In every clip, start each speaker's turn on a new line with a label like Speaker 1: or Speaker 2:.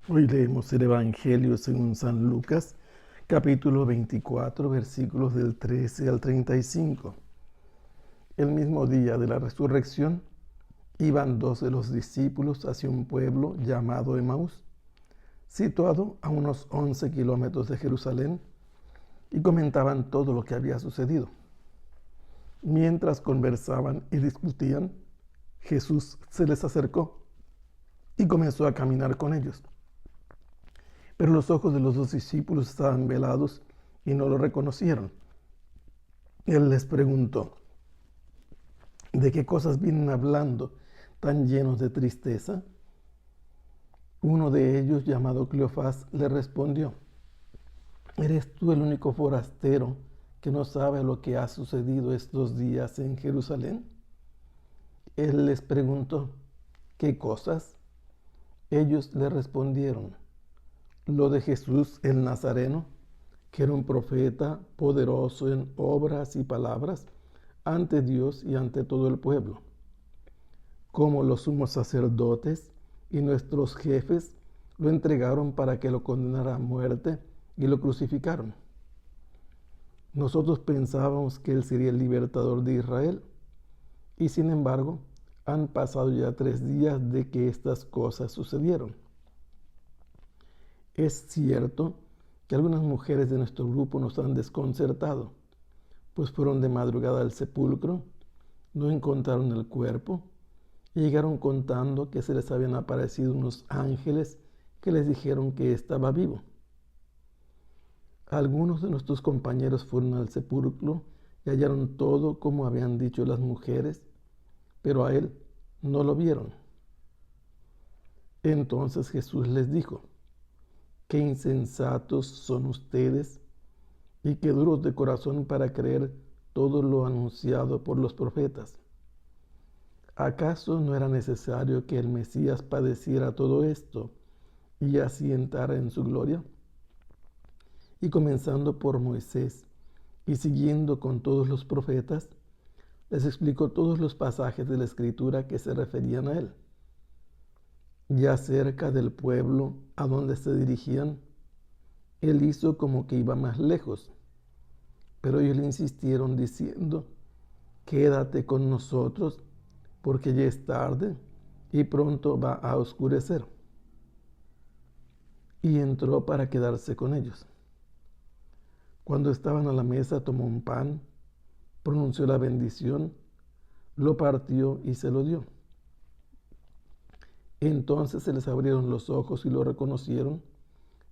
Speaker 1: Hoy leemos el Evangelio según San Lucas, capítulo 24, versículos del 13 al 35. El mismo día de la resurrección, iban dos de los discípulos hacia un pueblo llamado Emaús, situado a unos 11 kilómetros de Jerusalén, y comentaban todo lo que había sucedido. Mientras conversaban y discutían, Jesús se les acercó y comenzó a caminar con ellos. Pero los ojos de los dos discípulos estaban velados y no lo reconocieron. Él les preguntó: ¿de qué cosas vienen hablando tan llenos de tristeza? Uno de ellos, llamado Cleofás, le respondió: ¿eres tú el único forastero que no sabe lo que ha sucedido estos días en Jerusalén? Él les preguntó: ¿qué cosas? Ellos le respondieron: lo de Jesús el Nazareno, que era un profeta poderoso en obras y palabras ante Dios y ante todo el pueblo. Como los sumos sacerdotes y nuestros jefes lo entregaron para que lo condenara a muerte y lo crucificaron. Nosotros pensábamos que él sería el libertador de Israel, y sin embargo han pasado ya 3 días de que estas cosas sucedieron. Es cierto que algunas mujeres de nuestro grupo nos han desconcertado, pues fueron de madrugada al sepulcro, no encontraron el cuerpo y llegaron contando que se les habían aparecido unos ángeles que les dijeron que estaba vivo. Algunos de nuestros compañeros fueron al sepulcro y hallaron todo como habían dicho las mujeres, pero a él no lo vieron. Entonces Jesús les dijo: qué insensatos son ustedes y qué duros de corazón para creer todo lo anunciado por los profetas. ¿Acaso no era necesario que el Mesías padeciera todo esto y así entrara en su gloria? Y comenzando por Moisés y siguiendo con todos los profetas, les explicó todos los pasajes de la Escritura que se referían a él. Ya cerca del pueblo a donde se dirigían, él hizo como que iba más lejos, pero ellos le insistieron diciendo: quédate con nosotros, porque ya es tarde y pronto va a oscurecer. Y entró para quedarse con ellos. Cuando estaban a la mesa, tomó un pan, pronunció la bendición, lo partió y se lo dio. Entonces se les abrieron los ojos y lo reconocieron,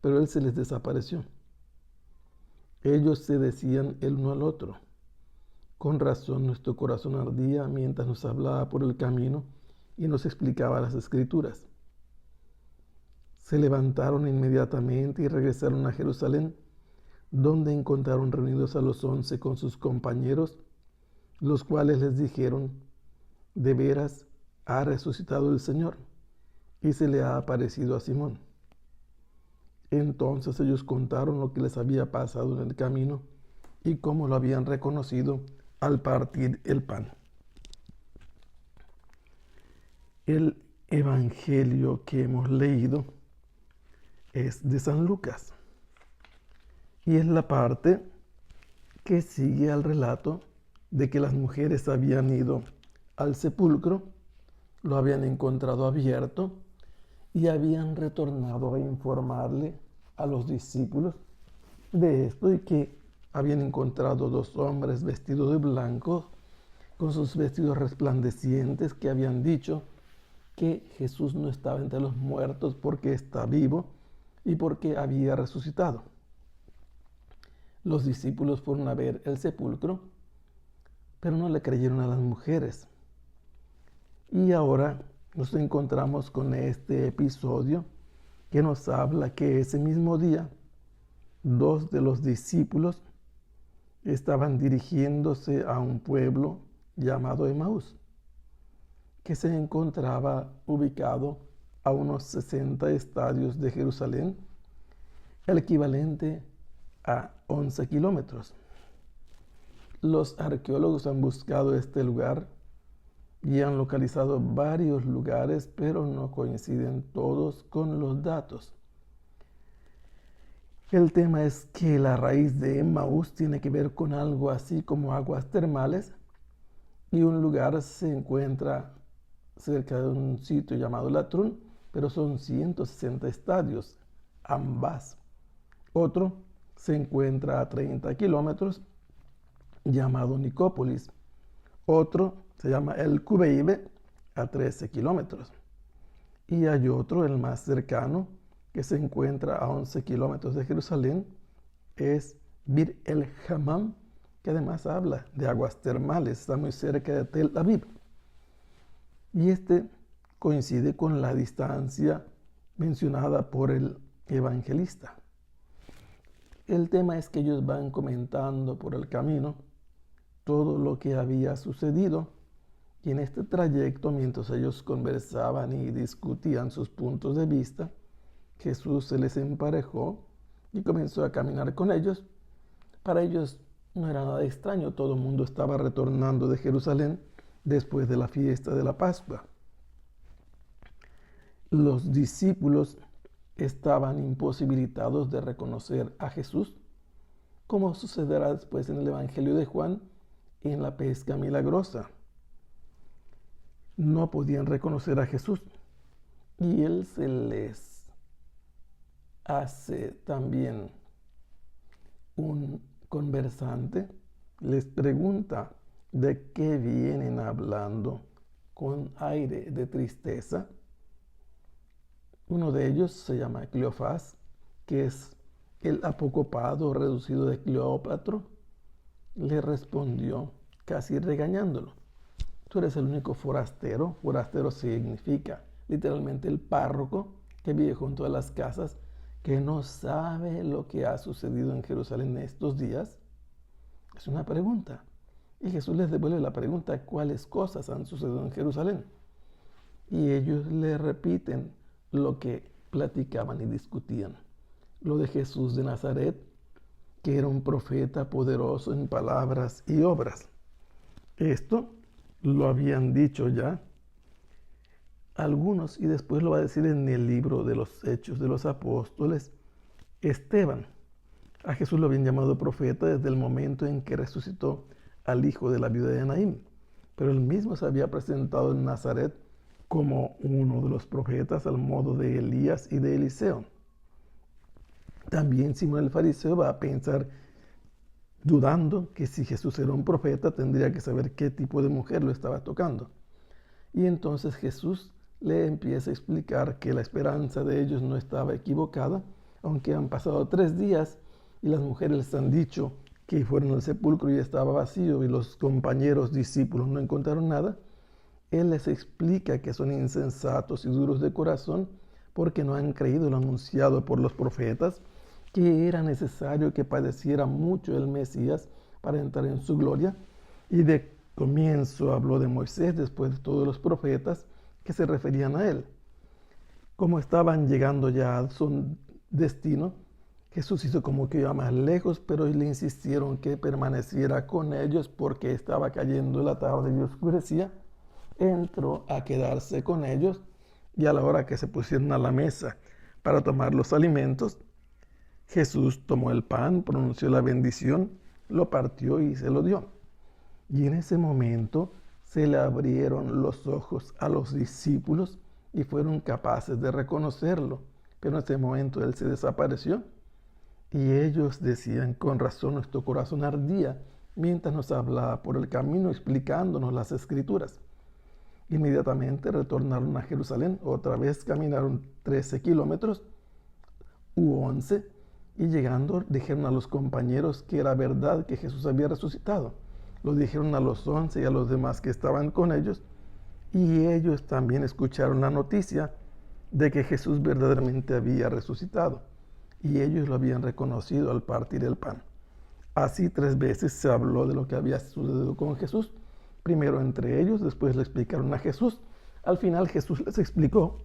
Speaker 1: pero él se les desapareció. Ellos se decían el uno al otro: con razón nuestro corazón ardía mientras nos hablaba por el camino y nos explicaba las Escrituras. Se levantaron inmediatamente y regresaron a Jerusalén, donde encontraron reunidos a los 11 con sus compañeros, los cuales les dijeron: de veras ha resucitado el Señor y se le ha aparecido a Simón. Entonces ellos contaron lo que les había pasado en el camino y cómo lo habían reconocido al partir el pan. El evangelio que hemos leído es de San Lucas y es la parte que sigue al relato de que las mujeres habían ido al sepulcro, lo habían encontrado abierto y habían retornado a informarle a los discípulos de esto, y que habían encontrado 2 hombres vestidos de blanco con sus vestidos resplandecientes, que habían dicho que Jesús no estaba entre los muertos porque está vivo y porque había resucitado. Los discípulos fueron a ver el sepulcro, pero no le creyeron a las mujeres. Y ahora nos encontramos con este episodio que nos habla que ese mismo día 2 de los discípulos estaban dirigiéndose a un pueblo llamado Emaús, que se encontraba ubicado a unos 60 estadios de Jerusalén, el equivalente a 11 kilómetros. Los arqueólogos han buscado este lugar y han localizado varios lugares, pero no coinciden todos con los datos. El tema es que la raíz de Emmaús tiene que ver con algo así como aguas termales, y un lugar se encuentra cerca de un sitio llamado Latrún, pero son 160 estadios, ambas. Otro se encuentra a 30 kilómetros, llamado Nicópolis. Otro se llama El Cubeibe, a 13 kilómetros. Y hay otro, el más cercano, que se encuentra a 11 kilómetros de Jerusalén, es Bir el Hammam, que además habla de aguas termales, está muy cerca de Tel Aviv. Y este coincide con la distancia mencionada por el evangelista. El tema es que ellos van comentando por el camino todo lo que había sucedido, y en este trayecto, mientras ellos conversaban y discutían sus puntos de vista, Jesús se les emparejó y comenzó a caminar con ellos. Para ellos no era nada extraño, todo el mundo estaba retornando de Jerusalén después de la fiesta de la Pascua. Los discípulos estaban imposibilitados de reconocer a Jesús, como sucederá después en el Evangelio de Juan en la pesca milagrosa. No podían reconocer a Jesús, y Él se les hace también un conversante, les pregunta de qué vienen hablando con aire de tristeza. Uno de ellos se llama Cleofás, que es el apocopado reducido de Cleópatro. Le respondió casi regañándolo: tú eres el único forastero. Forastero significa literalmente el párroco que vive junto a las casas, que no sabe lo que ha sucedido en Jerusalén estos días. Es una pregunta. Y Jesús les devuelve la pregunta: ¿cuáles cosas han sucedido en Jerusalén? Y ellos le repiten lo que platicaban y discutían. Lo de Jesús de Nazaret, que era un profeta poderoso en palabras y obras. Esto lo habían dicho ya algunos, y después lo va a decir en el libro de los Hechos de los Apóstoles Esteban. A Jesús lo habían llamado profeta desde el momento en que resucitó al hijo de la viuda de Naín, pero él mismo se había presentado en Nazaret como uno de los profetas al modo de Elías y de Eliseo. También Simón el fariseo va a pensar, dudando, que si Jesús era un profeta tendría que saber qué tipo de mujer lo estaba tocando. Y entonces Jesús le empieza a explicar que la esperanza de ellos no estaba equivocada, aunque han pasado 3 días y las mujeres les han dicho que fueron al sepulcro y estaba vacío y los compañeros discípulos no encontraron nada. Él les explica que son insensatos y duros de corazón porque no han creído lo anunciado por los profetas, que era necesario que padeciera mucho el Mesías para entrar en su gloria. Y de comienzo habló de Moisés, después de todos los profetas que se referían a él. Como estaban llegando ya a su destino, Jesús hizo como que iba más lejos, pero le insistieron que permaneciera con ellos porque estaba cayendo la tarde y oscurecía. Entró a quedarse con ellos, y a la hora que se pusieron a la mesa para tomar los alimentos, Jesús tomó el pan, pronunció la bendición, lo partió y se lo dio. Y en ese momento se le abrieron los ojos a los discípulos y fueron capaces de reconocerlo. Pero en ese momento él se desapareció. Y ellos decían: con razón nuestro corazón ardía mientras nos hablaba por el camino explicándonos las escrituras. Inmediatamente retornaron a Jerusalén, otra vez caminaron 13 kilómetros u 11, y llegando dijeron a los compañeros que era verdad que Jesús había resucitado. Lo dijeron a los 11 y a los demás que estaban con ellos, y ellos también escucharon la noticia de que Jesús verdaderamente había resucitado, y ellos lo habían reconocido al partir el pan. Así 3 veces se habló de lo que había sucedido con Jesús, primero entre ellos, después le explicaron a Jesús. Al final Jesús les explicó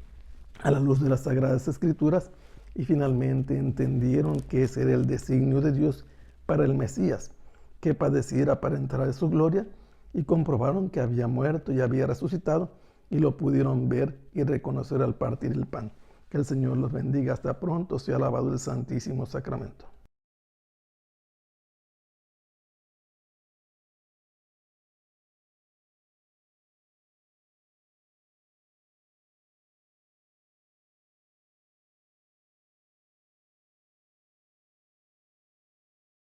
Speaker 1: a la luz de las Sagradas Escrituras, y finalmente entendieron que ese era el designio de Dios para el Mesías, que padeciera para entrar en su gloria, y comprobaron que había muerto y había resucitado, y lo pudieron ver y reconocer al partir el pan. Que el Señor los bendiga. Hasta pronto. Sea alabado el Santísimo Sacramento.